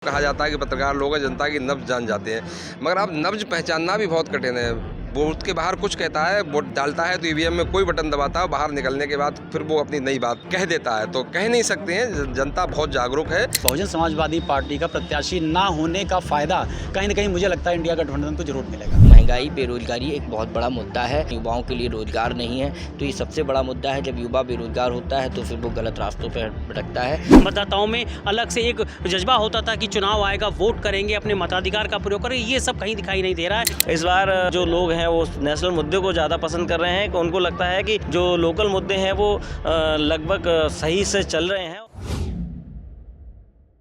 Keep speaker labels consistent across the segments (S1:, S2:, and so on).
S1: कहा जाता है कि पत्रकार लोग हैं, जनता की नब्ज जान जाते हैं, मगर अब नब्ज पहचानना भी बहुत कठिन है। वोट के बाहर कुछ कहता है, वोट डालता है तो ईवीएम में कोई बटन दबाता है, बाहर निकलने के बाद फिर वो अपनी नई बात कह देता है। तो कह नहीं सकते हैं, जनता बहुत जागरूक है।
S2: बहुजन समाजवादी पार्टी का प्रत्याशी ना होने का फायदा कहीं ना कहीं मुझे लगता है इंडिया गठबंधन को जरूर मिलेगा।
S3: महंगाई, बेरोजगारी एक बहुत बड़ा मुद्दा है। युवाओं के लिए रोजगार नहीं है, तो ये सबसे बड़ा मुद्दा है। जब युवा बेरोजगार होता है तो फिर वो गलत रास्तों पर भटकता है।
S4: मतदाताओं में अलग से एक जज्बा होता था कि चुनाव आएगा, वोट करेंगे, अपने मताधिकार का प्रयोग करेंगे, ये सब कहीं दिखाई नहीं दे रहा है।
S5: इस बार जो लोग हैं वो नेशनल मुद्दे को ज़्यादा पसंद कर रहे हैं। उनको लगता है कि जो लोकल मुद्दे हैं वो लगभग सही से चल रहे हैं।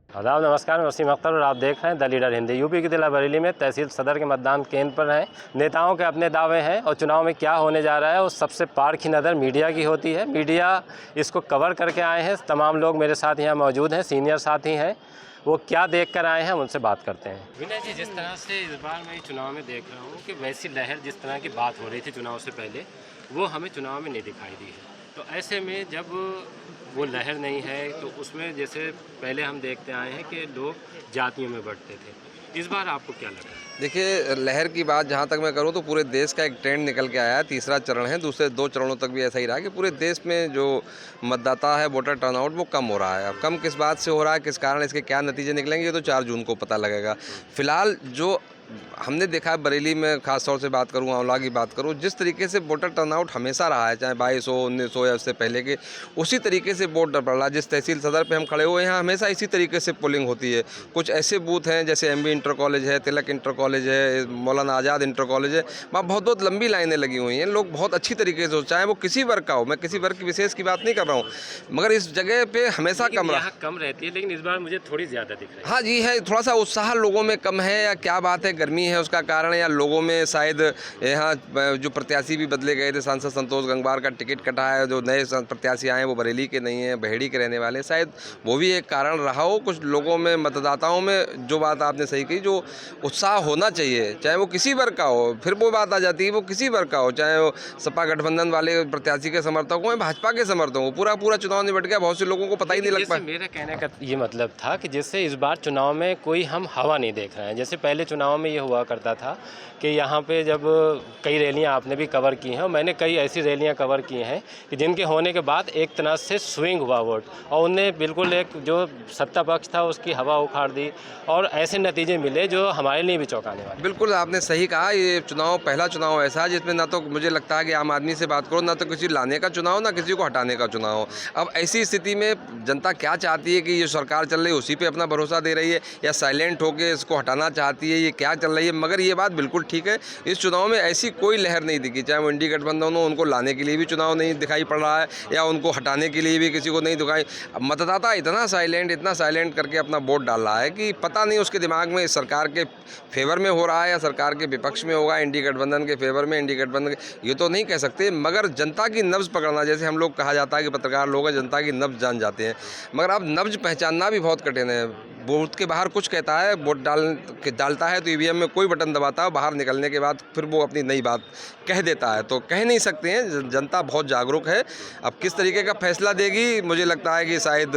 S6: आदाब, नमस्कार, मैं वसीम अख्तर और आप देख रहे हैं द लीडर हिंदी। यूपी के जिला बरेली में तहसील सदर के मतदान केंद्र पर हैं। नेताओं के अपने दावे हैं और चुनाव में क्या होने जा रहा है वो सबसे पारखी नज़र मीडिया की होती है। मीडिया इसको कवर करके आए हैं। तमाम लोग मेरे साथ यहाँ मौजूद हैं, सीनियर साथी हैं। वो क्या देख कर आए हैं उनसे बात करते हैं। विनय जी, जिस तरह से इस बार मैं चुनाव में देख रहा हूँ कि वैसी लहर जिस तरह की बात हो रही थी चुनाव से पहले, वो हमें चुनाव में नहीं दिखाई दी है। तो ऐसे में जब वो लहर नहीं है तो उसमें जैसे पहले हम देखते आए हैं कि लोग जातियों में बढ़ते थे, इस बार आपको क्या लगा?
S1: देखिए, लहर की बात जहाँ तक मैं करूँ तो पूरे देश का एक ट्रेंड निकल के आया है। तीसरा चरण है, दूसरे 2 चरणों तक भी ऐसा ही रहा कि पूरे देश में जो मतदाता है, वोटर टर्नआउट वो कम हो रहा है। अब कम किस बात से हो रहा है, किस कारण, इसके क्या नतीजे निकलेंगे, ये तो 4 जून को पता लगेगा। फिलहाल जो हमने देखा है बरेली में, खास तौर से बात करूँ, आंवला की बात करूँ, जिस तरीके से वोटर टर्नआउट हमेशा रहा है, चाहे 2200, 1900 या उससे पहले के, उसी तरीके से वोट पड़ रहा है। जिस तहसील सदर पे हम खड़े हुए हैं, यहाँ हमेशा इसी तरीके से पोलिंग होती है। कुछ ऐसे बूथ हैं जैसे एमबी इंटर कॉलेज है, तिलक इंटर कॉलेज है, मौलाना आज़ाद इंटर कॉलेज है, वहाँ बहुत लंबी लाइनें लगी हुई हैं। लोग बहुत अच्छी तरीके से, चाहे वो किसी वर्ग का हो, मैं किसी वर्ग की विशेष की बात नहीं कर रहा हूँ, मगर इस जगह पे हमेशा कम
S6: रहती है, लेकिन इस बार मुझे थोड़ी ज़्यादा दिख रही है।
S1: हाँ जी, है। थोड़ा सा उत्साह लोगों में कम है, या क्या बात है, गर्मी है उसका कारण, या लोगों में शायद यहाँ जो प्रत्याशी भी बदले गए थे, सांसद संतोष गंगवार का टिकट कटा है, जो नए प्रत्याशी आए हैं वो बरेली के नहीं हैं, बहेड़ी के रहने वाले, शायद वो भी एक कारण रहा हो। कुछ लोगों में, मतदाताओं में, जो बात आपने सही कही, जो उत्साह होना चाहिए, चाहे वो किसी वर्ग का हो, फिर वो बात आ जाती है वो किसी वर्ग का हो, चाहे वो सपा गठबंधन वाले प्रत्याशी के समर्थक हों, भाजपा के समर्थक हों, पूरा चुनाव निपट गया, बहुत से लोगों को पता ही नहीं लग पाया।
S6: मेरा कहने का ये मतलब था कि जैसे इस बार चुनाव में कोई हम हवा नहीं देख रहे हैं। जैसे पहले चुनाव में ये हुआ करता था कि यहाँ पे जब कई रैलियाँ आपने भी कवर की हैं और मैंने कई ऐसी रैलियाँ कवर की हैं कि जिनके होने के बाद एक तरह से स्विंग हुआ वोट, और उन्हें बिल्कुल एक जो सत्ता पक्ष था उसकी हवा उखाड़ दी, और ऐसे नतीजे मिले जो हमारे लिए भी चौंकाने वाले।
S1: बिल्कुल आपने सही कहा। ये चुनाव, पहला चुनाव ऐसा है जिसमें ना तो मुझे लगता है कि आम आदमी से बात करो, ना तो किसी लाने का चुनाव, ना किसी को हटाने का चुनाव। अब ऐसी स्थिति में जनता क्या चाहती है कि ये सरकार चल रही है उसी पे अपना भरोसा दे रही है, या साइलेंट होकर इसको हटाना चाहती है, ये क्या चल रही है। मगर ये बात बिल्कुल ठीक है, इस चुनाव में ऐसी कोई लहर नहीं दिखी, चाहे वो इंडी गठबंधन हो, उनको लाने के लिए भी चुनाव नहीं दिखाई पड़ रहा है, या उनको हटाने के लिए भी किसी को नहीं दिखाई। मतदाता इतना साइलेंट करके अपना वोट डाल रहा है कि पता नहीं उसके दिमाग में सरकार के फेवर में हो रहा है या सरकार के विपक्ष में होगा, इंडी गठबंधन के फेवर में, इंडी गठबंधन के, ये तो नहीं कह सकते। मगर जनता की नब्ज पकड़ना, जैसे हम लोग, कहा जाता है कि पत्रकार लोग हैं, जनता की नब्ज जान जाते हैं, मगर अब नब्ज पहचानना भी बहुत कठिन है। वोट के बाहर कुछ कहता है, वोट डालता है तो ईवीएम में कोई बटन दबाता है, बाहर निकलने के बाद फिर वो अपनी नई बात कह देता है। तो कह नहीं सकते हैं, जनता बहुत जागरूक है। अब किस तरीके का फैसला देगी, मुझे लगता है कि शायद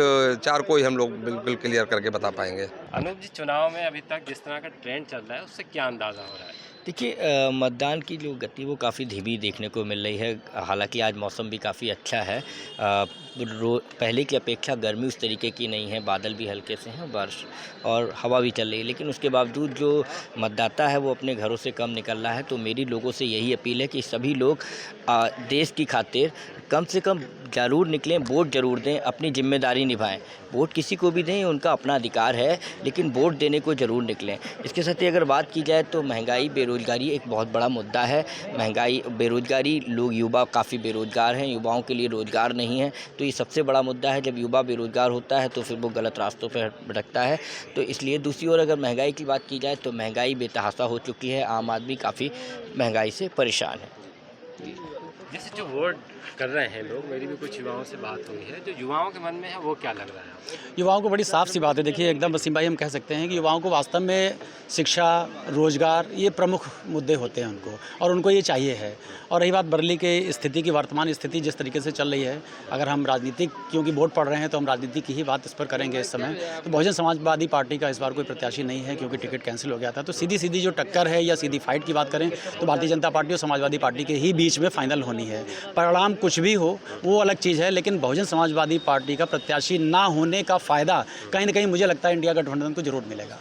S1: 4 को ही हम लोग बिल्कुल क्लियर करके बता पाएंगे।
S6: अनूप जी, चुनाव में अभी तक जिस तरह का ट्रेंड चल रहा है उससे क्या अंदाज़ा हो रहा है?
S3: देखिए, मतदान की जो गति वो काफ़ी धीमी देखने को मिल रही है। हालांकि आज मौसम भी काफ़ी अच्छा है। पहले की अपेक्षा गर्मी उस तरीके की नहीं है, बादल भी हल्के से हैं, बारिश और हवा भी चल रही है, लेकिन उसके बावजूद जो मतदाता है वो अपने घरों से कम निकल रहा है। तो मेरी लोगों से यही अपील है कि सभी लोग देश की खातिर कम से कम ज़रूर निकलें, वोट ज़रूर दें, अपनी जिम्मेदारी निभाएं। वोट किसी को भी दें, उनका अपना अधिकार है, लेकिन वोट देने को ज़रूर निकलें। इसके साथ ही अगर बात की जाए तो महंगाई, बेरोजगारी एक बहुत बड़ा मुद्दा है। महंगाई, बेरोजगारी, लोग, युवा काफ़ी बेरोजगार हैं, युवाओं के लिए रोज़गार नहीं है, तो ये सबसे बड़ा मुद्दा है। जब युवा बेरोजगार होता है तो फिर वो गलत रास्तों पर भटकता है। तो इसलिए दूसरी ओर अगर महंगाई की बात की जाए तो महंगाई बेतहाशा हो चुकी है, आम आदमी काफ़ी महंगाई से परेशान है।
S6: जैसे जो वोट कर रहे हैं लोग, मेरी भी कुछ युवाओं से बात हुई है, जो युवाओं के मन में है वो क्या लग रहा है आपको?
S2: युवाओं को बड़ी साफ सी बात है। देखिए, एकदम वसीम भाई, हम कह सकते हैं कि युवाओं को वास्तव में शिक्षा, रोजगार, ये प्रमुख मुद्दे होते हैं उनको, और उनको ये चाहिए है। और रही बात बरेली के स्थिति की, वर्तमान स्थिति जिस तरीके से चल रही है, अगर हम राजनीतिक, क्योंकि वोट पड़ रहे हैं तो हम राजनीति की ही बात इस पर करेंगे इस समय। तो बहुजन समाजवादी पार्टी का इस बार कोई प्रत्याशी नहीं है, क्योंकि टिकट कैंसिल हो गया था। तो सीधी सीधी जो टक्कर है या सीधी फाइट की बात करें तो भारतीय जनता पार्टी और समाजवादी पार्टी के ही बीच में फाइनल होनी है। परिणाम कुछ भी हो वो अलग चीज़ है, लेकिन बहुजन समाजवादी पार्टी का प्रत्याशी ना होने का फ़ायदा कहीं ना कहीं मुझे लगता है इंडिया गठबंधन को जरूर मिलेगा।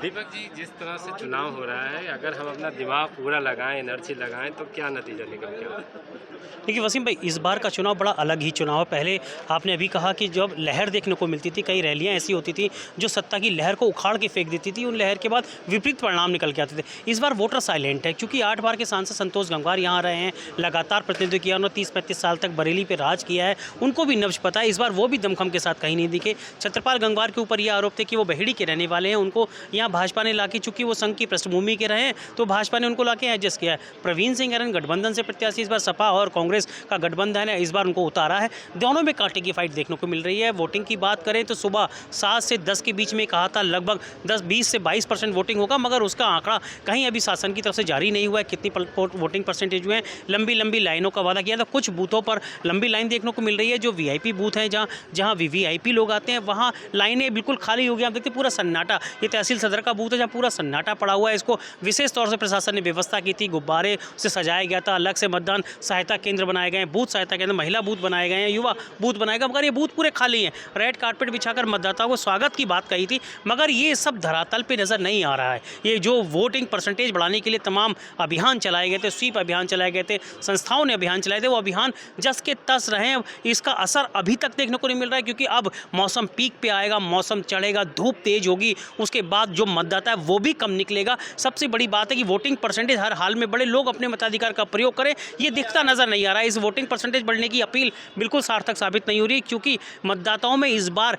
S6: दीपक जी, जिस तरह से चुनाव हो रहा है, अगर हम अपना दिमाग पूरा लगाएं, एनर्जी लगाएं, तो क्या नतीजा निकल के आता है?
S4: देखिए वसीम भाई, इस बार का चुनाव बड़ा अलग ही चुनाव है। पहले आपने अभी कहा कि जब लहर देखने को मिलती थी, कई रैलियां ऐसी होती थी जो सत्ता की लहर को उखाड़ के फेंक देती थी, उन लहर के बाद विपरीत परिणाम निकल के आते थे। इस बार वोटर साइलेंट है, क्योंकि 8 बार के सांसद संतोष गंगवार यहाँ रहे हैं, लगातार प्रतिनिधित्व किया, उन्होंने 30-35 साल तक बरेली पर राज किया है, उनको भी नब्ज पता है। इस बार वो भी दमखम के साथ कहीं नहीं दिखे। छत्रपाल गंगवार के ऊपर यह आरोप थे कि वो बहेड़ी के रहने वाले हैं, उनको यहाँ भाजपा ने लाके, चूंकि वो संघ की पृष्ठभूमि के रहे हैं, तो भाजपा ने उनको लाके एडजस्ट किया है। प्रवीण सिंह ऐरन गठबंधन से प्रत्याशी, इस बार सपा और कांग्रेस का गठबंधन है, इस बार उनको उतारा है। दोनों में कांटे की फाइट देखने को मिल रही है। वोटिंग की बात करें तो सुबह 7 से 10 के बीच में कहा था लगभग 20 से 22% वोटिंग होगा, मगर उसका आंकड़ा कहीं अभी शासन की तरफ से जारी नहीं हुआ है। कितनी वोटिंग परसेंटेज हुए हैं, लंबी लंबी लाइनों का वादा किया था। कुछ बूथों पर लंबी लाइन देखने को मिल रही है, जो वीआईपी बूथ हैं, जहाँ वीवीआईपी लोग आते हैं, वहाँ लाइनें बिल्कुल खाली हो गई। आप देखते पूरा सन्नाटा, ये तहसील सदर का बूथ है जहाँ पूरा सन्नाटा पड़ा हुआ है। इसको विशेष तौर से प्रशासन ने व्यवस्था की थी, गुब्बारे से सजाया गया था, अलग से मतदान सहायता केंद्र बनाए गए, बूथ सहायता केंद्र, महिला बूथ बनाए गए हैं, युवा बूथ बनाए गए, मगर ये बूथ पूरे खाली हैं। रेड कारपेट बिछाकर मतदाताओं को स्वागत की बात कही थी, मगर ये सब धरातल पे नज़र नहीं आ रहा है। ये जो वोटिंग परसेंटेज बढ़ाने के लिए तमाम अभियान चलाए गए थे, स्वीप अभियान चलाए गए थे, संस्थाओं ने अभियान चलाए थे, वो अभियान जस के तस रहे हैं। इसका असर अभी तक देखने को नहीं मिल रहा है, क्योंकि अब मौसम पीक पे आएगा, मौसम चढ़ेगा, धूप तेज होगी, उसके बाद जो मतदाता है वो भी कम निकलेगा। सबसे बड़ी बात है कि वोटिंग परसेंटेज हर हाल में बढ़े, लोग अपने मताधिकार का प्रयोग करें, ये दिखता नजर नहीं आ रहा है। इस वोटिंग परसेंटेज बढ़ने की अपील बिल्कुल सार्थक साबित नहीं हो रही, क्योंकि मतदाताओं में इस बार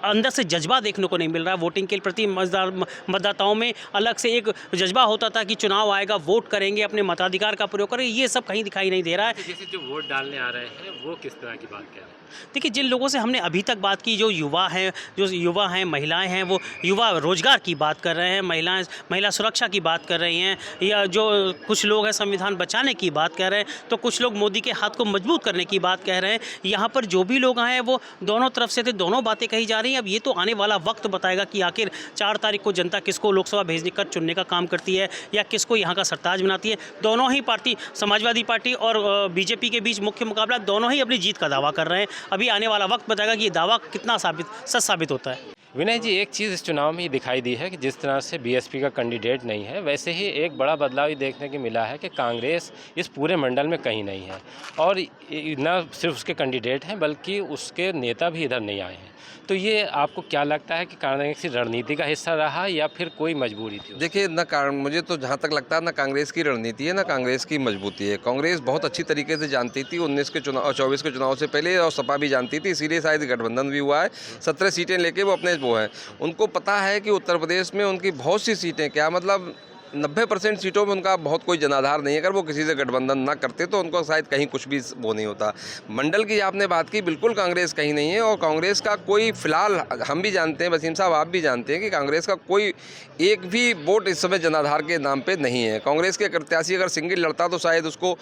S4: अंदर से जज्बा देखने को नहीं मिल रहा है। वोटिंग के प्रति मतदाताओं में अलग से एक जज्बा होता था कि चुनाव आएगा, वोट करेंगे, अपने मताधिकार का प्रयोग करेंगे, ये सब कहीं दिखाई नहीं दे रहा है।
S6: जैसे जो वोट डालने आ रहे हैं वो किस तरह की बात कह रहे हैं?
S4: देखिए, जिन लोगों से हमने अभी तक बात की, जो युवा हैं, महिलाएं हैं, वो युवा रोजगार की बात कर रहे हैं, महिला सुरक्षा की बात कर रही हैं, या जो कुछ लोग हैं संविधान बचाने की बात कह रहे हैं, तो कुछ लोग मोदी के हाथ को मजबूत करने की बात कह रहे हैं। यहाँ पर जो भी लोग आए हैं वो दोनों तरफ से थे, दोनों बातें कही जा रही हैं। अब ये तो आने वाला वक्त बताएगा कि आखिर 4 तारीख को जनता किसको लोकसभा भेजने कर चुनने का काम करती है, या किसको यहाँ का सरताज बनाती है। दोनों ही पार्टी, समाजवादी पार्टी और बीजेपी के बीच मुख्य मुकाबला, दोनों ही अपनी जीत का दावा कर रहे हैं। अभी आने वाला वक्त बताएगा कि ये दावा कितना सच साबित होता है।
S6: विनय जी, एक चीज़ इस चुनाव में दिखाई दी है कि जिस तरह से बीएसपी का कैंडिडेट नहीं है, वैसे ही एक बड़ा बदलाव ये देखने को मिला है कि कांग्रेस इस पूरे मंडल में कहीं नहीं है, और न सिर्फ उसके कैंडिडेट हैं बल्कि उसके नेता भी इधर नहीं आए हैं। तो ये आपको क्या लगता है कि कांग्रेस की रणनीति का हिस्सा रहा या फिर कोई मजबूरी थी?
S1: देखिए, मुझे तो जहाँ तक लगता है ना कांग्रेस की रणनीति है ना कांग्रेस की मजबूती है। कांग्रेस बहुत अच्छी तरीके से जानती थी 19 के चुनाव और 24 के चुनाव से पहले, और सपा भी जानती थी, इसीलिए शायद गठबंधन भी हुआ है। 17 सीटें लेके वो अपने वो हैं। उनको पता है कि उत्तर प्रदेश में उनकी बहुत सी सीटें, क्या मतलब 90% सीटों में उनका बहुत कोई जनाधार नहीं है। अगर वो किसी से गठबंधन ना करते तो उनको शायद कहीं कुछ भी वो नहीं होता। मंडल की आपने बात की, बिल्कुल कांग्रेस कहीं नहीं है, और कांग्रेस का कोई फिलहाल, हम भी जानते हैं, वसीम साहब आप भी जानते हैं कि कांग्रेस का कोई एक भी वोट इस समय जनाधार के नाम पे नहीं है। कांग्रेस के प्रत्याशी अगर सिंगल लड़ता तो शायद उसको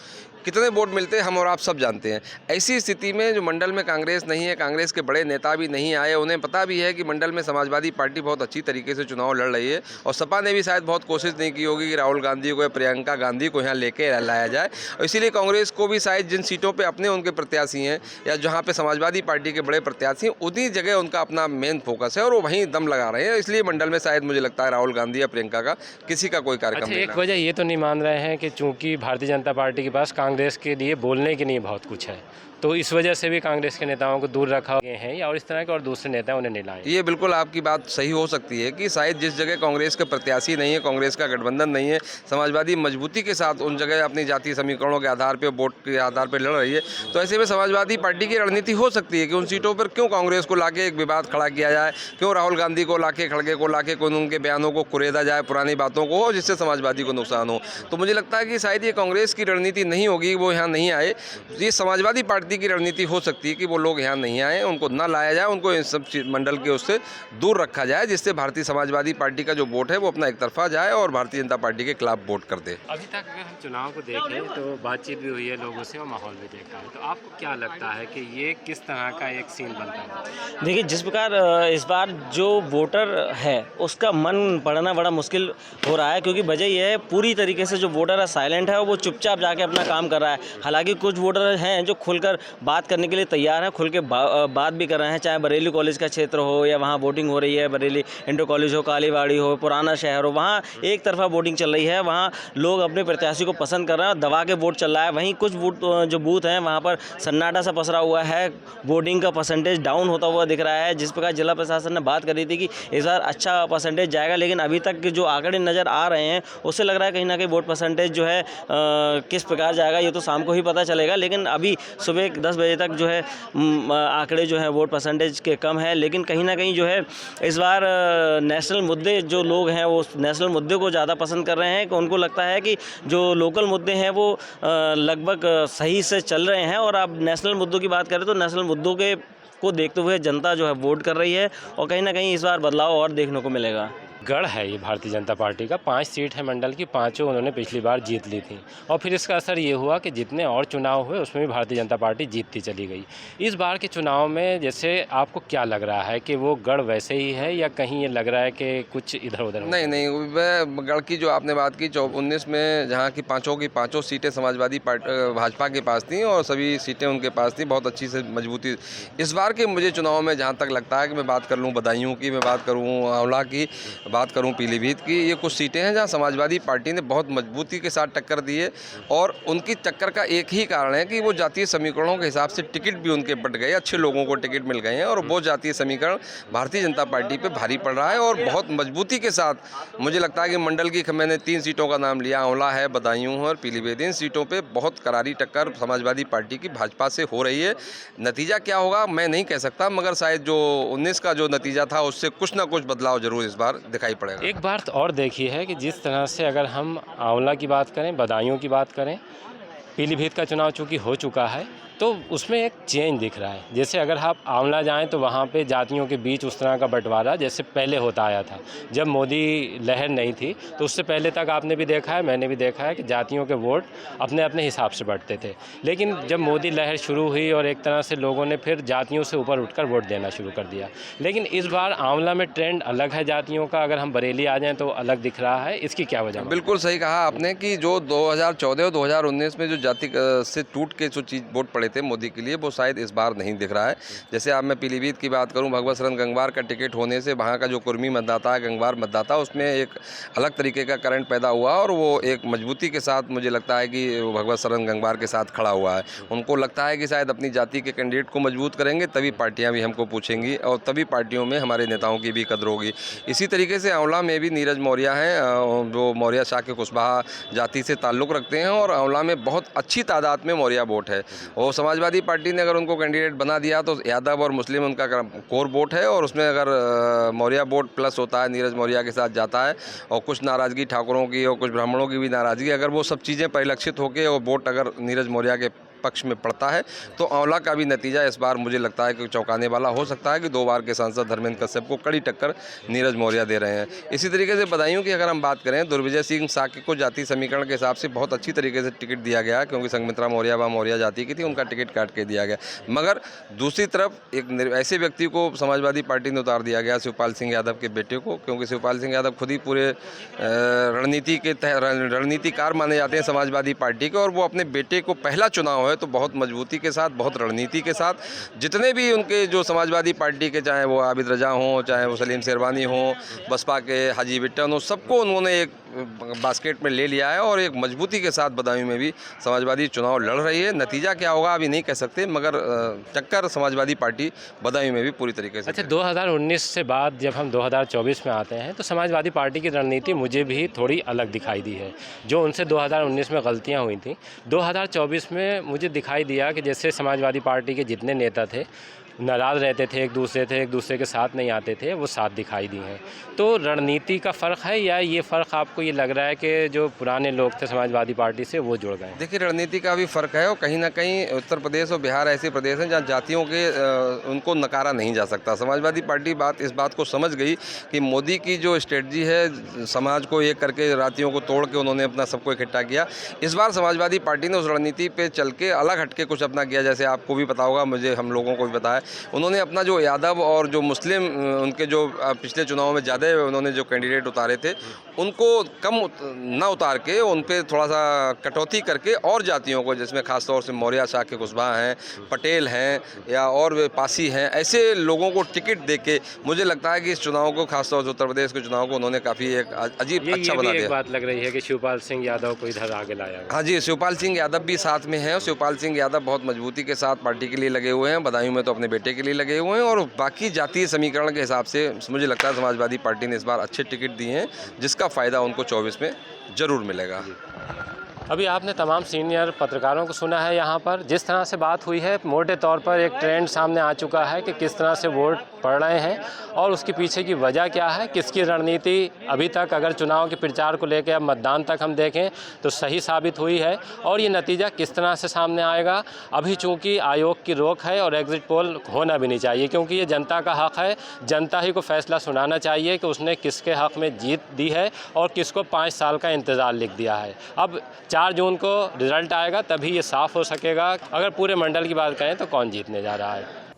S1: कितने वोट मिलते हम और आप सब जानते हैं। ऐसी स्थिति में जो मंडल में कांग्रेस नहीं है, कांग्रेस के बड़े नेता भी नहीं आए, उन्हें पता भी है कि मंडल में समाजवादी पार्टी बहुत अच्छी तरीके से चुनाव लड़ रही है, और सपा ने भी शायद बहुत कोशिश नहीं की होगी कि राहुल गांधी को या प्रियंका गांधी को यहाँ लेके लाया जाए, और इसीलिए कांग्रेस को भी शायद जिन सीटों पर अपने उनके प्रत्याशी हैं या जहाँ पर समाजवादी पार्टी के बड़े प्रत्याशी हैं, उन्हीं जगह उनका अपना मेन फोकस है और वो वहीं दम लगा रहे हैं। इसलिए मंडल में शायद मुझे लगता है राहुल गांधी या प्रियंका का किसी का कोई कार्यक्रम नहीं।
S6: एक वजह ये तो नहीं मान रहे हैं कि चूंकि भारतीय जनता पार्टी के पास कांग्रेस के लिए बोलने के लिए बहुत कुछ है, तो इस वजह से भी कांग्रेस के नेताओं को दूर रखा गए हैं, या और इस तरह के और दूसरे नेता उन्हें नहीं लाए?
S1: ये बिल्कुल आपकी बात सही हो सकती है कि शायद जिस जगह कांग्रेस का प्रत्याशी नहीं है, कांग्रेस का गठबंधन नहीं है, समाजवादी मजबूती के साथ उन जगह अपनी जातीय समीकरणों के आधार पर, वोट के आधार पर लड़ रही है, तो ऐसे में समाजवादी पार्टी की रणनीति हो सकती है कि उन सीटों पर क्यों कांग्रेस को लाके एक विवाद खड़ा किया जाए, क्यों राहुल गांधी को लाके, खड़गे को लाके कोई उनके बयानों को कुरेदा जाए, पुरानी बातों को, जिससे समाजवादी को नुकसान हो। तो मुझे लगता है कि शायद ये कांग्रेस की रणनीति नहीं होगी, वो यहाँ नहीं आए। ये समाजवादी पार्टी की रणनीति हो सकती है कि वो लोग यहाँ नहीं आए, उनको ना लाया जाए, उनको इन सब मंडल के उससे दूर रखा जाए, जिससे भारतीय समाजवादी पार्टी का जो वोट है वो अपना एक तरफा जाए और भारतीय जनता पार्टी के खिलाफ वोट कर दे।
S6: अभी तक अगर हम चुनाव को देखें तो बातचीत भी हुई है लोगों से और माहौल भी देखा है, तो आपको क्या लगता है कि ये किस तरह का एक सीन बनता है?
S5: देखिए, जिस प्रकार इस बार जो वोटर है उसका मन पढ़ना बड़ा मुश्किल हो रहा है, क्योंकि वजह यह है पूरी तरीके से जो वोटर है साइलेंट है और वो चुपचाप जाके अपना काम कर रहा है। हालांकि कुछ वोटर हैं जो खुलकर बात करने के लिए तैयार हैं, खुल के बात भी कर रहे हैं, चाहे बरेली कॉलेज का क्षेत्र हो या वहाँ वोटिंग हो रही है, बरेली इंटर कॉलेज हो, कालीबाड़ी हो, पुराना शहर हो, वहाँ एक तरफा वोटिंग चल रही है, वहाँ लोग अपने प्रत्याशी को पसंद कर रहे हैं, दबा के वोट चल रहा है। वहीं कुछ जो बूथ हैं वहाँ पर सन्नाटा सा पसरा हुआ है, वोटिंग का परसेंटेज डाउन होता हुआ दिख रहा है। जिस प्रकार जिला प्रशासन ने बात करी थी कि इस बार अच्छा परसेंटेज जाएगा, लेकिन अभी तक जो आंकड़े नज़र आ रहे हैं उससे लग रहा है कहीं ना कहीं वोट परसेंटेज जो है किस प्रकार जाएगा ये तो शाम को ही पता चलेगा। लेकिन अभी सुबह 10 बजे तक जो है आंकड़े जो है वोट परसेंटेज के कम है, लेकिन कहीं ना कहीं जो है इस बार नेशनल मुद्दे जो लोग हैं वो नेशनल मुद्दे को ज़्यादा पसंद कर रहे हैं। कि उनको लगता है कि जो लोकल मुद्दे हैं वो लगभग सही से चल रहे हैं, और अब नेशनल मुद्दों की बात करें तो नेशनल मुद्दों को देखते हुए जनता जो है वोट कर रही है, और कहीं ना कहीं इस बार बदलाव और देखने को मिलेगा।
S6: गढ़ है ये भारतीय जनता पार्टी का, 5 सीट है मंडल की, 5 उन्होंने पिछली बार जीत ली थी, और फिर इसका असर ये हुआ कि जितने और चुनाव हुए उसमें भी भारतीय जनता पार्टी जीतती चली गई। इस बार के चुनाव में जैसे आपको क्या लग रहा है कि वो गढ़ वैसे ही है, या कहीं ये लग रहा है कि कुछ इधर उधर?
S1: नहीं, वह गढ़ की जो आपने बात की 19 में, जहाँ की पाँचों सीटें समाजवादी पार्टी भाजपा के पास थी और सभी सीटें उनके पास थी, बहुत अच्छी से मजबूती। इस बार के मुझे चुनाव में जहाँ तक लगता है कि मैं बात कर लूँ बदायूं की, मैं बात करूँ आंवला की, बात करूं पीलीभीत की, ये कुछ सीटें हैं जहां समाजवादी पार्टी ने बहुत मजबूती के साथ टक्कर दी है, और उनकी टक्कर का एक ही कारण है कि वो जातीय समीकरणों के हिसाब से टिकट भी उनके बट गए, अच्छे लोगों को टिकट मिल गए हैं, और वो जातीय समीकरण भारतीय जनता पार्टी पे भारी पड़ रहा है। और बहुत मजबूती के साथ मुझे लगता है कि मंडल की मैंने 3 सीटों का नाम लिया, आंवला है, बदायूं और पीलीभीत, इन सीटों पर बहुत करारी टक्कर समाजवादी पार्टी की भाजपा से हो रही है। नतीजा क्या होगा मैं नहीं कह सकता, मगर शायद जो 19 का जो नतीजा था उससे कुछ ना कुछ बदलाव जरूर इस बार दिखाई पड़ेगा।
S6: एक बात और देखी है कि जिस तरह से अगर हम आंवला की बात करें, बदायूं की बात करें, पीलीभीत का चुनाव चूँकि हो चुका है, तो उसमें एक चेंज दिख रहा है। जैसे अगर आप आंवला जाएं तो वहाँ पे जातियों के बीच उस तरह का बंटवारा जैसे पहले होता आया था, जब मोदी लहर नहीं थी तो उससे पहले तक आपने भी देखा है, मैंने भी देखा है कि जातियों के वोट अपने अपने हिसाब से बढ़ते थे। लेकिन जब मोदी लहर शुरू हुई और एक तरह से लोगों ने फिर जातियों से ऊपर उठकर वोट देना शुरू कर दिया। लेकिन इस बार आंवला में ट्रेंड अलग है जातियों का, अगर हम बरेली आ जाएँ तो अलग दिख रहा है, इसकी क्या वजह?
S1: बिल्कुल सही कहा आपने कि जो 2014 और 2019 में जो जाति से टूट के जो चीज़ वोट पड़े थे मोदी के लिए, वो शायद इस बार नहीं दिख रहा है। जैसे अब मैं पीलीभीत की बात करूं, भगवत शरण गंगवार का टिकट होने से वहां का जो कुर्मी मतदाता है, गंगवार मतदाता, उसमें एक अलग तरीके का करंट पैदा हुआ, और वो एक मजबूती के साथ मुझे लगता है कि भगवत शरण गंगवार के साथ खड़ा हुआ है। उनको लगता है कि शायद अपनी जाति के कैंडिडेट को मजबूत करेंगे तभी पार्टियाँ भी हमको पूछेंगी, और तभी पार्टियों में हमारे नेताओं की भी कदर होगी। इसी तरीके से आंवला में भी नीरज मौर्य हैं, जो मौर्य शाह के कुशवाहा जाति से ताल्लुक़ रखते हैं, और आंवला में बहुत अच्छी तादाद में मौर्य वोट है। और समाजवादी पार्टी ने अगर उनको कैंडिडेट बना दिया तो यादव और मुस्लिम उनका कोर वोट है, और उसमें अगर मौर्य वोट प्लस होता है, नीरज मौर्य के साथ जाता है, और कुछ नाराज़गी ठाकुरों की और कुछ ब्राह्मणों की भी नाराज़गी, अगर वो सब चीज़ें परिलक्षित होकर और वोट अगर नीरज मौर्य के पक्ष में पड़ता है तो आंवला का भी नतीजा इस बार मुझे लगता है कि चौंकाने वाला हो सकता है कि 2 बार के सांसद धर्मेंद्र कश्यप को कड़ी टक्कर नीरज मौर्य दे रहे हैं। इसी तरीके से बदायूं की अगर हम बात करें, दुर्विजय सिंह साके को जाति समीकरण के हिसाब से बहुत अच्छी तरीके से टिकट दिया गया, क्योंकि संघमित्रा मौर्य व मौर्य जाति की थी, उनका टिकट काट के दिया गया। मगर दूसरी तरफ एक ऐसे व्यक्ति को समाजवादी पार्टी ने उतार दिया गया, शिवपाल सिंह यादव के बेटे को, क्योंकि शिवपाल सिंह यादव खुद ही पूरे रणनीतिकार माने जाते हैं समाजवादी पार्टी के, और वो अपने बेटे को पहला चुनाव है तो बहुत मजबूती के साथ, बहुत रणनीति के साथ, जितने भी उनके जो समाजवादी पार्टी के, चाहे वो आबिद रजा हों, चाहे वो सलीम शेरवानी हों, बसपा के हाजी विट्टन हो, सबको उन्होंने एक बास्केट में ले लिया है और एक मजबूती के साथ बदायूं में भी समाजवादी चुनाव लड़ रही है। नतीजा क्या होगा अभी नहीं कह सकते, मगर टक्कर समाजवादी पार्टी बदायूं में भी पूरी तरीके से।
S6: अच्छा, 2019 से बाद जब हम 2024 में आते हैं तो समाजवादी पार्टी की रणनीति मुझे भी थोड़ी अलग दिखाई दी है। जो उनसे 2019 में गलतियां हुई थी, 2024 में मुझे दिखाई दिया कि जैसे समाजवादी पार्टी के जितने नेता थे नाराज़ रहते थे, एक दूसरे के साथ नहीं आते थे, वो साथ दिखाई दी हैं। तो रणनीति का फ़र्क है या ये फ़र्क आपको ये लग रहा है कि जो पुराने लोग थे समाजवादी पार्टी से वो जुड़ गए?
S1: देखिए, रणनीति का भी फ़र्क है और कहीं ना कहीं उत्तर प्रदेश और बिहार ऐसे प्रदेश हैं जहाँ जातियों के उनको नकारा नहीं जा सकता। समाजवादी पार्टी इस बात को समझ गई कि मोदी की जो स्ट्रेटजी है समाज को एक करके जातियों को तोड़ के उन्होंने अपना सबको इकट्ठा किया। इस बार समाजवादी पार्टी ने उस रणनीति पे चल के अलग हटके कुछ अपना किया। जैसे आपको भी पता होगा, मुझे हम लोगों को भी पता है, उन्होंने अपना जो यादव और जो मुस्लिम उनके जो पिछले चुनाव में ज़्यादा उन्होंने जो कैंडिडेट उतारे थे उनको कम ना उतार के उन पर थोड़ा सा कटौती करके और जातियों को, जिसमें खासतौर से मौर्य शाह के कुशवाहा हैं, पटेल हैं या और पासी हैं, ऐसे लोगों को टिकट दे के मुझे लगता है कि इस चुनाव को, खासतौर से उत्तर प्रदेश के चुनाव को उन्होंने काफ़ी एक अजीब अच्छा बना दिया।
S6: बात लग रही है कि शिवपाल सिंह यादव को इधर आगे लाया।
S1: हाँ जी, शिवपाल सिंह यादव भी साथ में हैं। शिवपाल सिंह यादव बहुत मजबूती के साथ पार्टी के लिए लगे हुए हैं, बदायूं में तो अपने बेटे के लिए लगे हुए हैं और बाकी जातीय समीकरण के हिसाब से मुझे लगता है समाजवादी पार्टी ने इस बार अच्छे टिकट दिए हैं, जिसका फ़ायदा उनको 24 में ज़रूर मिलेगा।
S6: अभी आपने तमाम सीनियर पत्रकारों को सुना है। यहाँ पर जिस तरह से बात हुई है, मोटे तौर पर एक ट्रेंड सामने आ चुका है कि किस तरह से वोट पड़ रहे हैं और उसके पीछे की वजह क्या है, किसकी रणनीति अभी तक अगर चुनाव के प्रचार को लेकर अब मतदान तक हम देखें तो सही साबित हुई है और ये नतीजा किस तरह से सामने आएगा। अभी चूँकि आयोग की रोक है और एग्जिट पोल होना भी नहीं चाहिए, क्योंकि ये जनता का हक़ है। जनता ही को फैसला सुनाना चाहिए कि उसने किसके हक़ में जीत दी है और किसको 5 साल का इंतज़ार लिख दिया है। अब 4 जून को रिज़ल्ट आएगा, तभी ये साफ़ हो सकेगा। अगर पूरे मंडल की बात करें तो कौन जीतने जा रहा है।